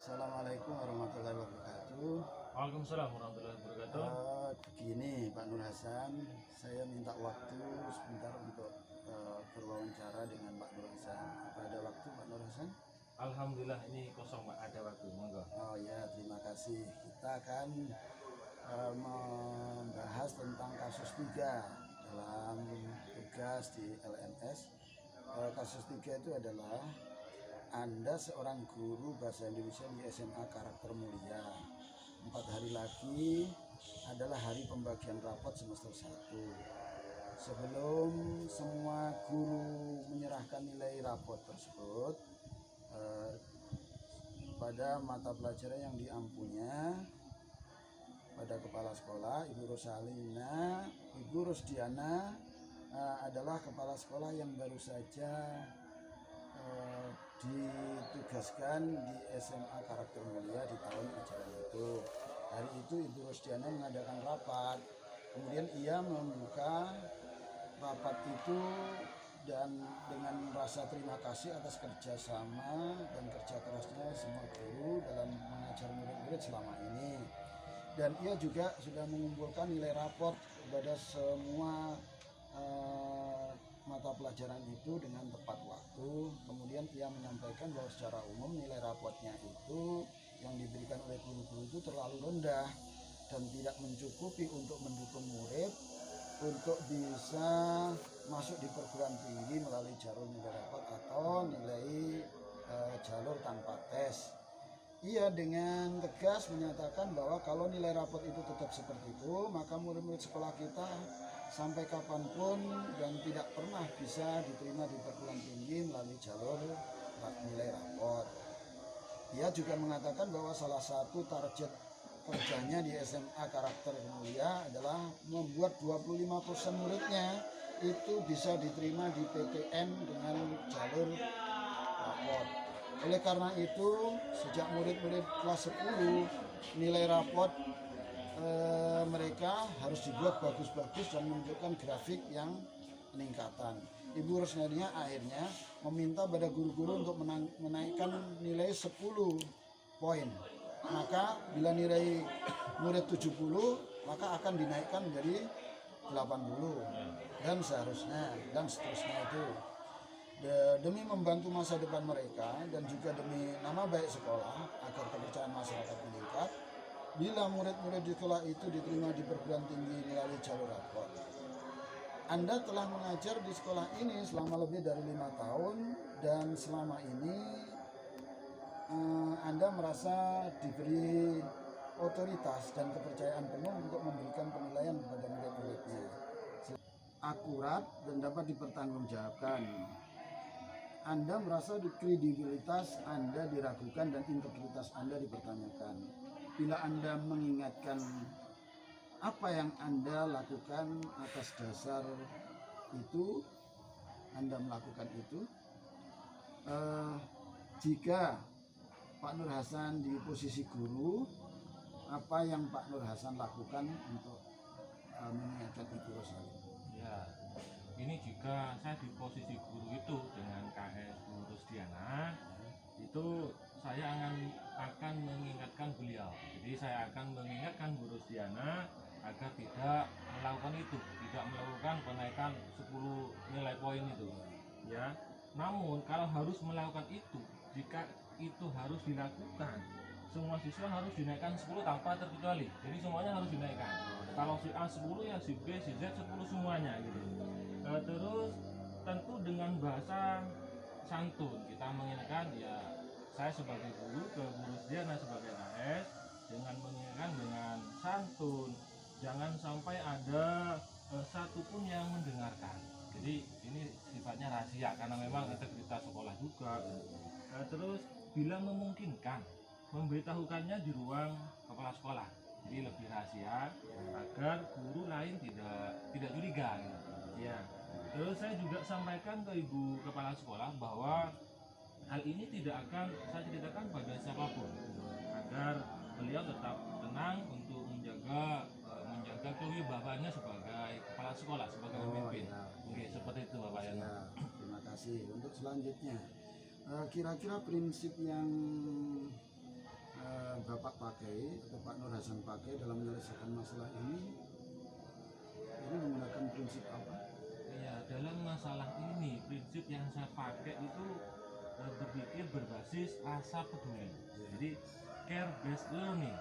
Assalamualaikum warahmatullahi wabarakatuh. Waalaikumsalam warahmatullahi wabarakatuh. Begini Pak Nur Hasan, saya minta waktu sebentar untuk berwawancara dengan Pak Nur Hasan. Apa ada waktu Pak Nur Hasan? Alhamdulillah ini kosong Pak, ada waktu, monggo. Oh ya, terima kasih. Kita akan membahas tentang kasus 3 dalam tugas di LMS. Kasus 3 itu adalah Anda seorang guru bahasa Indonesia di SMA Karakter Mulia. 4 hari lagi adalah hari pembagian rapot semester 1. Sebelum semua guru menyerahkan nilai rapot tersebut pada mata pelajaran yang diampunya pada kepala sekolah, Ibu Rosalina, Ibu Rusdiana adalah kepala sekolah yang baru saja ditugaskan di SMA Karakter Mulia di tahun ajaran itu. Hari itu Ibu Rusdiana mengadakan rapat, kemudian ia membuka rapat itu dan dengan rasa terima kasih atas kerjasama dan kerja kerasnya semua guru dalam mengajar murid-murid selama ini. Dan ia juga sudah mengumpulkan nilai raport kepada semua mata pelajaran itu dengan tepat waktu. Kemudian ia menyampaikan bahwa secara umum nilai rapotnya itu yang diberikan oleh guru-guru itu terlalu rendah dan tidak mencukupi untuk mendukung murid untuk bisa masuk di perguruan tinggi melalui jalur nilai rapot atau nilai jalur tanpa tes. Ia dengan tegas menyatakan bahwa kalau nilai rapot itu tetap seperti itu, maka murid-murid sekolah kita sampai kapanpun dan tidak pernah bisa diterima di perguruan tinggi melalui jalur nilai rapot. Ia juga mengatakan bahwa salah satu target kerjanya di SMA Karakter Mulia adalah membuat 25% muridnya itu bisa diterima di PTN dengan jalur rapot. Oleh karena itu, sejak murid-murid kelas 10 nilai rapot mereka harus dibuat bagus-bagus dan menunjukkan grafik yang peningkatan. Ibu Rusdiana akhirnya meminta pada guru-guru untuk menaikkan nilai 10 poin. Maka bila nilai murid 70, maka akan dinaikkan menjadi 80 dan seharusnya dan seterusnya itu. Demi membantu masa depan mereka dan juga demi nama baik sekolah agar kepercayaan masyarakat meningkat, bila murid-murid di sekolah itu diterima di perguruan tinggi melalui jalur rapot. Anda telah mengajar di sekolah ini selama lebih dari 5 tahun dan selama ini Anda merasa diberi otoritas dan kepercayaan penuh untuk memberikan penilaian kepada murid-muridnya akurat dan dapat dipertanggungjawabkan. Anda merasa kredibilitas Anda diragukan dan integritas Anda dipertanyakan. Bila Anda mengingatkan apa yang Anda lakukan atas dasar itu, Anda melakukan itu. Jika Pak Nur Hasan di posisi guru, apa yang Pak Nur Hasan lakukan untuk mengingatkan Ibu Rosalina? Ya, ini jika saya di posisi guru itu dengan KS Bu Rusdiana, itu saya akan mengingatkan beliau. Jadi saya akan mengingatkan Bu Rusdiana agar tidak melakukan itu, tidak melakukan kenaikan 10 nilai poin itu. Ya, namun kalau harus melakukan itu, jika itu harus dilakukan, semua siswa harus dinaikkan 10 tanpa terkecuali. Jadi semuanya harus dinaikkan. Kalau si A 10 ya si B, si Z 10 semuanya gitu. Terus tentu dengan bahasa santun kita mengingatkan, ya saya sebagai guru ke Bu Rusdiana sebagai AS dengan mengingatkan dengan santun, jangan sampai ada satupun yang mendengarkan. Jadi ini sifatnya rahasia karena memang integritas sekolah juga. Terus bila memungkinkan memberitahukannya di ruang kepala sekolah, jadi lebih rahasia agar guru lain tidak curiga gitu. Ya. Terus saya juga sampaikan ke Ibu Kepala Sekolah bahwa hal ini tidak akan saya ceritakan pada siapapun agar beliau tetap tenang untuk menjaga kewibawaannya sebagai kepala sekolah, sebagai pemimpin. Ya. Oke, seperti itu Bapak ya. Terima kasih. Untuk selanjutnya, kira-kira prinsip yang pakai atau Pak Nur Hasan pakai dalam menyelesaikan masalah ini menggunakan prinsip apa? Iya, dalam masalah ini prinsip yang saya pakai itu berpikir berbasis rasa peduli. Jadi care based learning.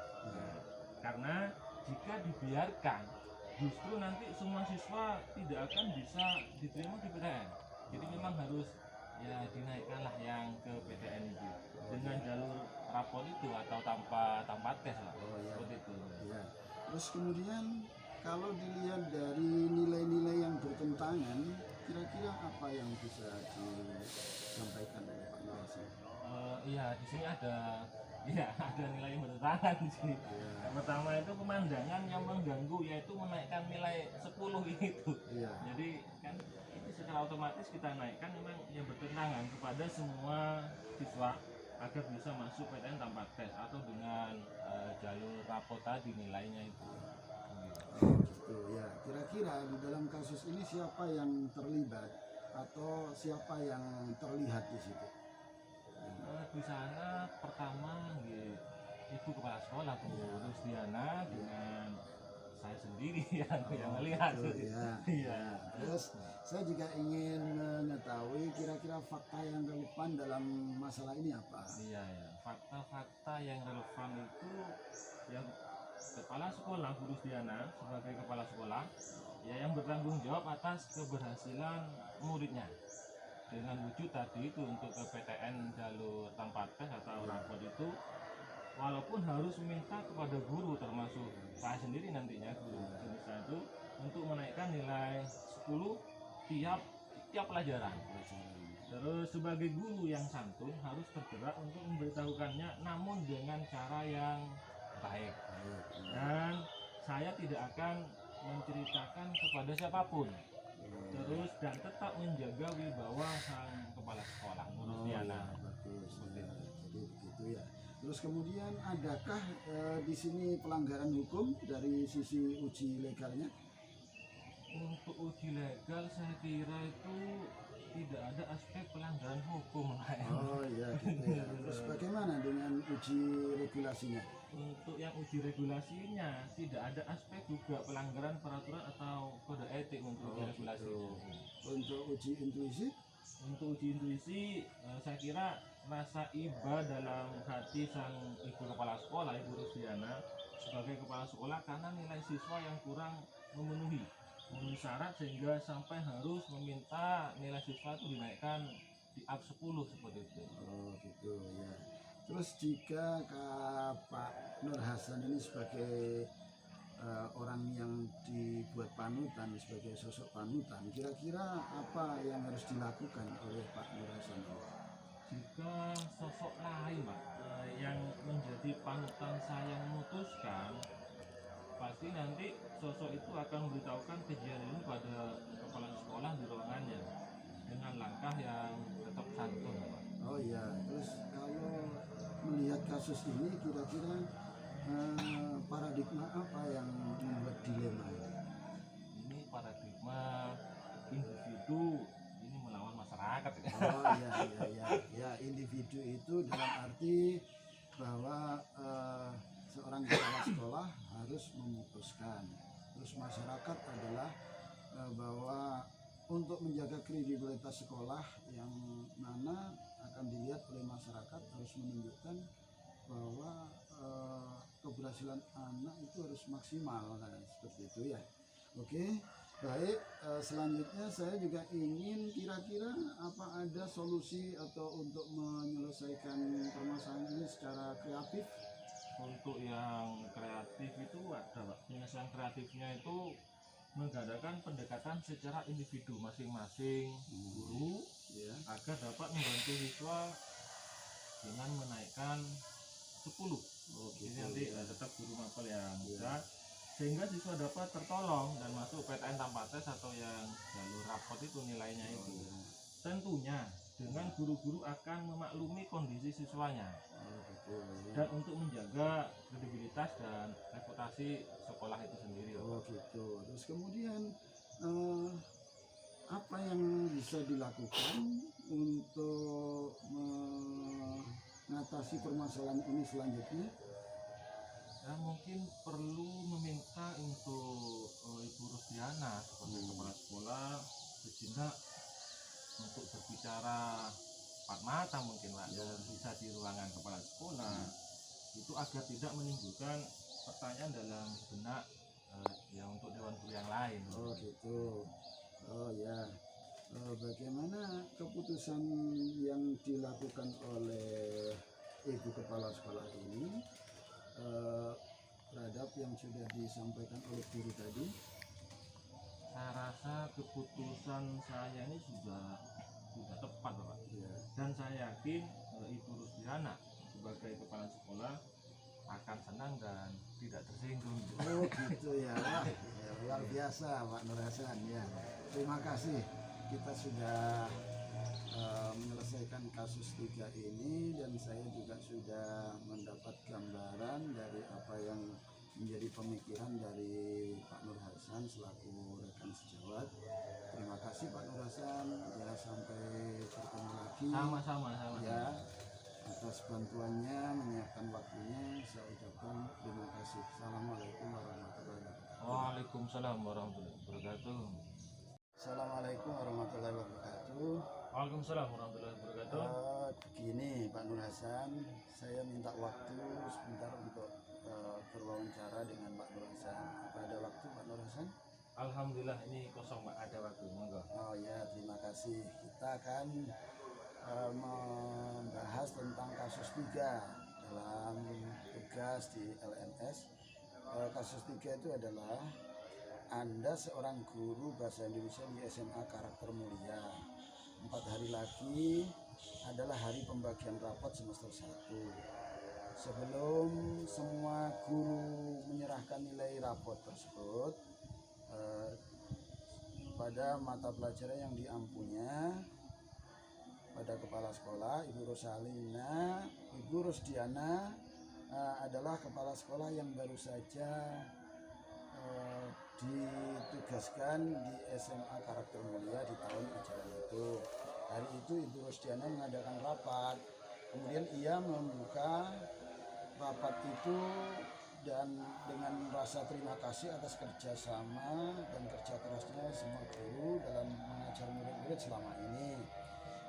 Karena jika dibiarkan, justru nanti semua siswa tidak akan bisa diterima di PTN. Jadi memang harus ya dinaikkanlah yang ke PTN itu dengan jalur rapor itu atau tanpa tes lah. Seperti itu. Ya. Terus kemudian kalau dilihat dari nilai-nilai yang bertentangan, kira-kira apa yang bisa disampaikan oleh Pak Nur Hasan? Iya, di sini ada nilai yang bertentangan di sini. Yang pertama itu pemandangan yang mengganggu, yaitu menaikkan nilai 10 itu. Jadi kan itu secara otomatis kita naikkan memang yang bertentangan kepada semua siswa agar bisa masuk PTN tanpa tes atau dengan jalur rapor tadi nilainya itu. Gitu ya. Kira-kira di dalam kasus ini siapa yang terlibat atau siapa yang terlihat di situ? Di sana pertama Ibu Kepala Sekolah Bu Rusdiana dengan saya sendiri yang melihat. Iya. Terus saya juga ingin mengetahui kira-kira fakta yang relevan dalam masalah ini apa? Iya. Fakta-fakta yang relevan itu yang Kepala Sekolah Bu Rusdiana sebagai Kepala Sekolah ya yang bertanggung jawab atas keberhasilan muridnya. Dengan wujud tadi itu untuk ke PTN jalur tanpa tes atau rapor itu walaupun harus meminta kepada guru termasuk saya sendiri nantinya guru saya itu untuk menaikkan nilai 10 tiap pelajaran. Terus sebagai guru yang santun harus bergerak untuk memberitahukannya namun dengan cara yang baik. Dan saya tidak akan menceritakan kepada siapapun. Terus dan tetap menjaga wibawa sang kepala sekolah Rusdiana. Bagus. Jadi begitu ya. Terus kemudian adakah di sini pelanggaran hukum dari sisi uji legalnya? Untuk uji legal saya kira itu tidak ada aspek pelanggaran hukum. Oh iya gitu ya. Terus bagaimana dengan uji regulasinya? Untuk yang uji regulasinya tidak ada aspek juga pelanggaran peraturan atau kode etik untuk uji regulasi. Untuk uji intuisi? Untuk uji intuisi saya kira rasa iba dalam hati sang ibu kepala sekolah Ibu Rusdiana sebagai kepala sekolah karena nilai siswa yang kurang memenuhi syarat sehingga sampai harus meminta nilai siswa itu dinaikkan di up 10 seperti itu. Oh gitu ya. Terus jika Pak Nur Hasan ini sebagai orang yang dibuat panutan, sebagai sosok panutan, kira-kira apa yang harus dilakukan oleh Pak Nur Hasan? Jika sosok lain Pak yang menjadi panutan saya memutuskan, pasti nanti sosok itu akan memberitahukan kejadian ini pada kepala sekolah di ruangannya dengan langkah yang tetap santun Pak. Oh iya, terus kalau melihat kasus ini kira-kira paradigma apa yang membuat dilema ini? Ini paradigma individu ini melawan masyarakat. Oh iya, individu itu dalam arti bahwa seorang kepala sekolah harus memutuskan. Terus masyarakat adalah bahwa untuk menjaga kredibilitas sekolah yang mana akan dilihat oleh masyarakat harus menunjukkan bahwa keberhasilan anak itu harus maksimal, nah, seperti itu ya. Oke, baik. Selanjutnya saya juga ingin kira-kira apa ada solusi atau untuk menyelesaikan permasalahan ini secara kreatif? Untuk yang kreatif itu ada penyelesaian kreatifnya itu mengadakan pendekatan secara individu masing-masing guru Ya. agar dapat membantu siswa dengan menaikkan 10. Jadi nanti tetap guru mapel yang bisa sehingga siswa dapat tertolong dan masuk PTN tanpa tes atau yang jalur rapot itu nilainya itu. Tentunya dengan guru-guru akan memaklumi kondisi siswanya dan untuk menjaga kredibilitas dan reputasi sekolah itu sendiri. Oh gitu. Terus kemudian apa yang bisa dilakukan untuk mengatasi permasalahan ini selanjutnya? Ya mungkin perlu meminta untuk Ibu Rusdiana sebagai kepala sekolah sejenak untuk berbicara empat mata mungkin Pak, bisa di ruangan kepala sekolah itu agar tidak menimbulkan pertanyaan dalam benak yang untuk dewan guru yang lain. Oh gitu. Oh ya. Bagaimana keputusan yang dilakukan oleh Ibu Kepala Sekolah ini terhadap yang sudah disampaikan oleh guru tadi? Saya rasa keputusan saya ini sudah tepat Pak. Ya. Dan saya yakin Ibu Rusdiana sebagai kepala sekolah akan senang dan tidak tersinggung. Oh gitu ya. Ya, luar biasa Pak Nur Hasan ya. Terima kasih, kita sudah menyelesaikan kasus 3 ini dan saya juga sudah mendapat gambaran dari apa yang menjadi pemikiran dari Pak Nur Hasan selaku rekan sejawat. Terima kasih Pak Nur Hasan ya, sampai bertemu lagi. Sama-sama Ya, atas bantuannya, menyiapkan waktunya, saya ucapkan terima kasih. Assalamualaikum warahmatullahi wabarakatuh. Waalaikumsalam warahmatullahi wabarakatuh. Assalamualaikum warahmatullahi wabarakatuh. Waalaikumsalam warahmatullahi wabarakatuh. Begini Pak Nur Hasan, saya minta waktu sebentar untuk berwawancara dengan Pak Nur Hasan. Apa ada waktu Pak Nur Hasan? Alhamdulillah ini kosong Pak, ada waktu, monggo. Oh ya, terima kasih. Kita akan membahas tentang kasus 3 dalam tugas di LMS. Kasus 3 itu adalah Anda seorang guru bahasa Indonesia di SMA Karakter Mulia. 4 hari lagi adalah hari pembagian rapot semester 1. Sebelum semua guru menyerahkan nilai rapot tersebut pada mata pelajaran yang diampunya pada kepala sekolah, Ibu Rosalina, Ibu Rusdiana adalah kepala sekolah yang baru saja ditugaskan di SMA Karakter Mulia di tahun ajaran itu. Hari itu Ibu Rusdiana mengadakan rapat, kemudian ia membuka rapat itu dan dengan rasa terima kasih atas kerjasama dan kerja kerasnya semua guru dalam mengajar murid-murid selama ini.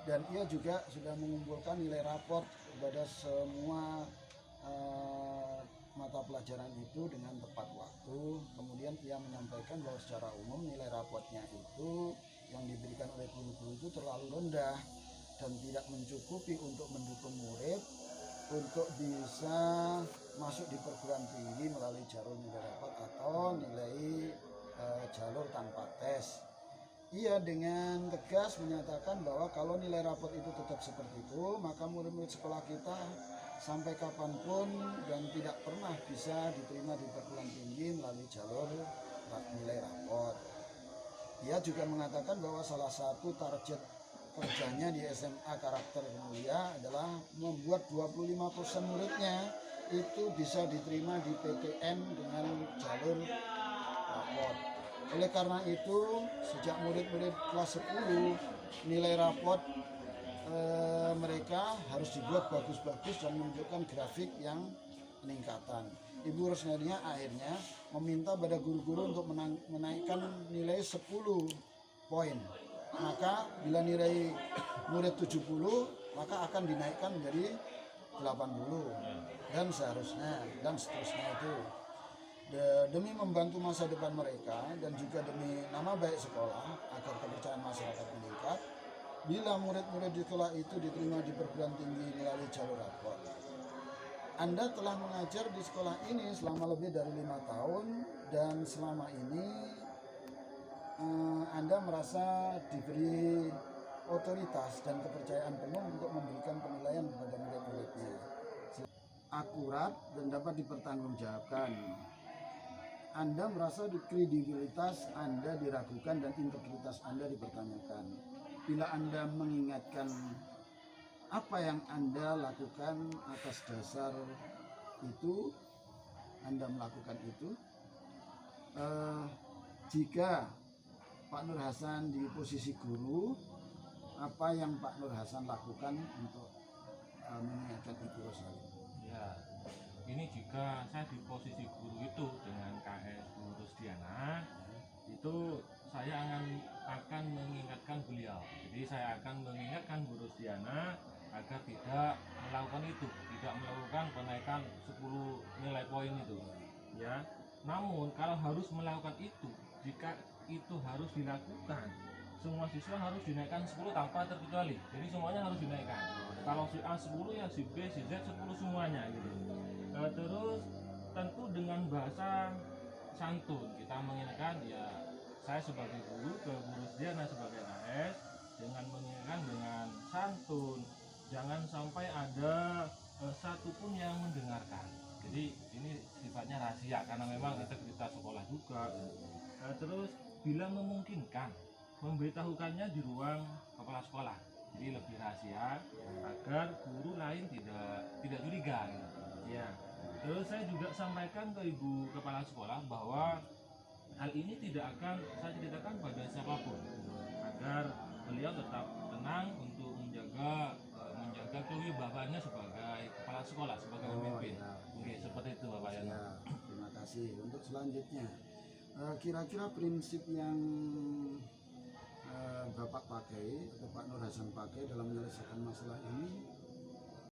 Dan ia juga sudah mengumpulkan nilai raport kepada semua mata pelajaran itu dengan tepat waktu. Kemudian ia menyampaikan bahwa secara umum nilai rapotnya itu yang diberikan oleh guru-guru itu terlalu rendah dan tidak mencukupi untuk mendukung murid untuk bisa masuk di perguruan tinggi melalui jalur nilai rapot atau nilai jalur tanpa tes. Ia dengan tegas menyatakan bahwa kalau nilai rapot itu tetap seperti itu, maka murid-murid sekolah kita sampai kapanpun dan tidak pernah bisa diterima di perguruan tinggi melalui jalur nilai rapot. Ia juga mengatakan bahwa salah satu target kerjanya di SMA Karakter Mulia adalah membuat 25% muridnya itu bisa diterima di PTN dengan jalur rapot. Oleh karena itu, sejak murid-murid kelas 10 nilai rapot mereka harus dibuat bagus-bagus dan menunjukkan grafik yang peningkatan. Ibu Rusdiana akhirnya meminta pada guru-guru untuk menaikkan nilai 10 poin. Maka bila nilai murid 70, maka akan dinaikkan menjadi 80 dan seharusnya dan seterusnya itu. Demi membantu masa depan mereka dan juga demi nama baik sekolah agar kepercayaan masyarakat meningkat, bila murid-murid di sekolah itu diterima di perguruan tinggi melalui jalur rapot. Anda telah mengajar di sekolah ini selama lebih dari 5 tahun dan selama ini Anda merasa diberi otoritas dan kepercayaan penuh untuk memberikan penilaian kepada murid-muridnya akurat dan dapat dipertanggungjawabkan. Anda merasa kredibilitas Anda diragukan dan integritas Anda dipertanyakan. Bila Anda mengingatkan apa yang Anda lakukan atas dasar itu, Anda melakukan itu. Jika Pak Nur Hasan di posisi guru, apa yang Pak Nur Hasan lakukan untuk mengingatkan Ibu Rosalina? Ya, ini jika saya di posisi guru itu dengan KS Bu Rusdiana, itu saya akan mengingatkan beliau. Jadi saya akan mengingatkan Bu Rusdiana agar tidak melakukan itu, tidak melakukan kenaikan 10 nilai poin itu. Ya. Namun kalau harus melakukan itu, jika itu harus dilakukan, semua siswa harus dinaikkan 10 tanpa terkecuali. Jadi semuanya harus dinaikkan. Kalau si A 10 ya si B, si Z 10 semuanya gitu. Terus tentu dengan bahasa santun kita mengingatkan ya, saya sebagai guru ke Bu Rusdiana sebagai KS dengan mengingatkan dengan santun, jangan sampai ada satupun yang mendengarkan. Jadi ini sifatnya rahasia karena memang integritas sekolah juga. Terus bila memungkinkan memberitahukannya di ruang kepala sekolah, jadi lebih rahasia agar guru lain tidak curiga gitu. Ya. Terus saya juga sampaikan ke ibu kepala sekolah bahwa hal ini tidak akan saya ceritakan pada siapapun agar beliau tetap tenang untuk menjaga kewibawaannya sebagai kepala sekolah, sebagai pemimpin. Ya. Oke, seperti itu Bapak Yono. Ya, terima kasih. Untuk selanjutnya, kira-kira prinsip yang Bapak pakai atau Pak Nur Hasan pakai dalam menyelesaikan masalah ini